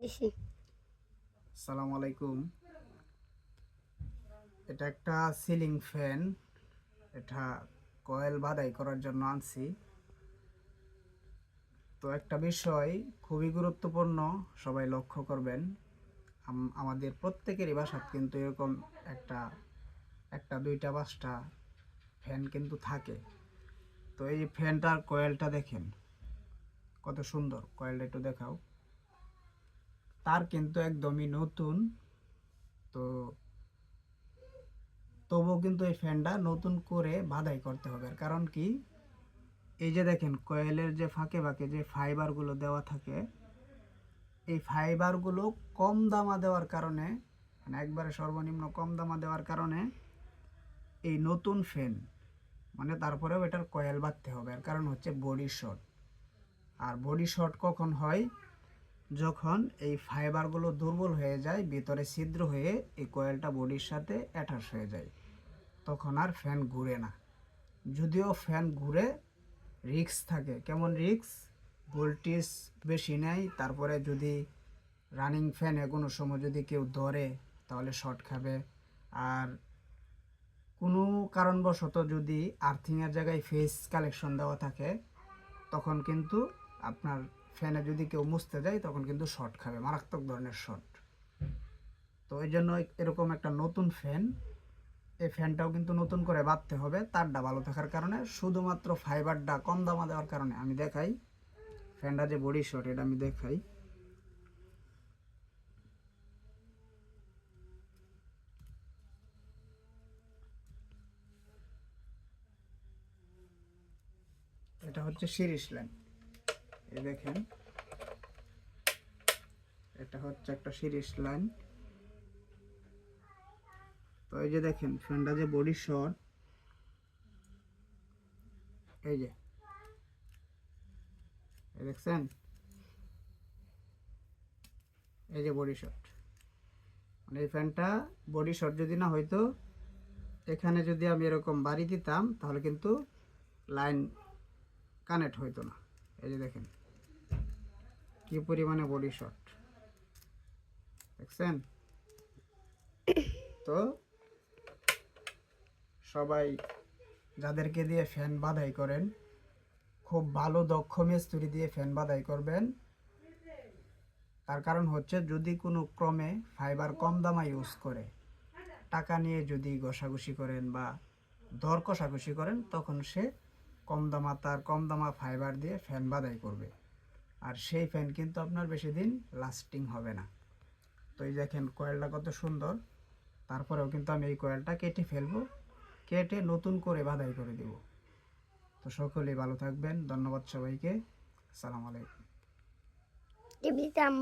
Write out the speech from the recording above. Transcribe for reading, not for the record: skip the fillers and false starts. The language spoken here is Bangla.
আসসালামু আলাইকুম। এটা একটা সিলিং ফ্যান। এটা কয়েল বাদাই করার জন্য আনছি। তো একটা বিষয় খুবই গুরুত্বপূর্ণ, সবাই লক্ষ্য করবেন। আমাদের প্রত্যেকেরই বাসাত কিন্তু এরকম একটা একটা দুইটা পাঁচটা ফ্যান কিন্তু থাকে। তো এই ফ্যানটার কয়েলটা দেখেন কত সুন্দর। কয়েলটা একটু দেখাও। তার কিন্তু একদমই নতুন। তো তবুও কিন্তু এই ফ্যানটা নতুন করে বাদাই করতে হবে। কারণ কি, এই যে দেখেন কয়েলের যে ফাঁকে ফাঁকে যে ফাইবারগুলো দেওয়া থাকে, এই ফাইবারগুলো কম দামা দেওয়ার কারণে, মানে একবারে সর্বনিম্ন কম দামা দেওয়ার কারণে এই নতুন ফ্যান, মানে তারপরেও এটার কয়েল বাঁধতে হবে। এর কারণ হচ্ছে বডি শর্ট। আর বডি শর্ট কখন হয়? যখন এই ফাইবারগুলো দুর্বল হয়ে যায়, ভিতরে ছিদ্র হয়ে এই কয়েলটা বডির সাথে অ্যাটাচ হয়ে যায়, তখন আর ফ্যান ঘুরে না। যদিও ফ্যান ঘুরে, রিক্স থাকে। কেমন রিক্স? ভোল্টেজ বেশি নেয়, তারপরে যদি রানিং ফ্যানে কোনো সময় যদি কেউ ধরে তাহলে শর্ট খাবে। আর কোনো কারণবশত যদি আর্থিংয়ের জায়গায় ফেস কালেকশন দেওয়া থাকে, তখন কিন্তু আপনার ফ্যানে যদি কেউ মুছতে যায় তখন কিন্তু শর্ট খাবে, মারাত্মক ধরনের শর্ট। তো এই জন্য এরকম একটা নতুন ফ্যান, এই ফ্যানটাও কিন্তু নতুন করে বাঁধতে হবে তারটা ভালো থাকার কারণে। শুধুমাত্র ফাইবারটা কম দামা দেওয়ার কারণে। আমি দেখাই ফ্যানটা যে বডি শর্ট, এটা আমি দেখাই। এটা হচ্ছে সিরিজ লাইন। এই দেখেন, এটা হচ্ছে একটা সিরিজ লাইন। তো এই যে দেখেন ফ্যানটা যে বডি শর্ট, এই যে দেখছেন, এই যে বডি শর্ট। মানে এই ফ্যানটা বডি শর্ট যদি না হইতো, এখানে যদি আমি এরকম বাড়ি দিতাম তাহলে কিন্তু লাইন কানেক্ট হইতো না। এই যে দেখেন কি পরিমাণে বডি শর্ট, দেখছেন? তো সবাই যাদেরকে দিয়ে ফ্যান বাঁধাই করেন, খুব ভালো দক্ষ মিস্ত্রি দিয়ে ফ্যান বাঁধাই করবেন। তার কারণ হচ্ছে, যদি কোনো ক্রমে ফাইবার কম দামা ইউজ করে টাকা নিয়ে যদি ঘষাঘষি করেন বা দর কষাঘষি করেন, তখন সে কম দামা ফাইবার দিয়ে ফ্যান বাঁধাই করবে। আর সেই ফ্যান কিন্তু আপনার বেশি দিন লাস্টিং হবে না। তো এই দেখেন কয়েলটা কত সুন্দর। তারপরেও কিন্তু আমি এই কয়েলটা কেটে ফেলবো, কেটে নতুন করে বাঁধাই করে দেব। তো সকলেই ভালো থাকবেন। ধন্যবাদ সবাইকে। আসসালামু আলাইকুম। টিভিতে আমি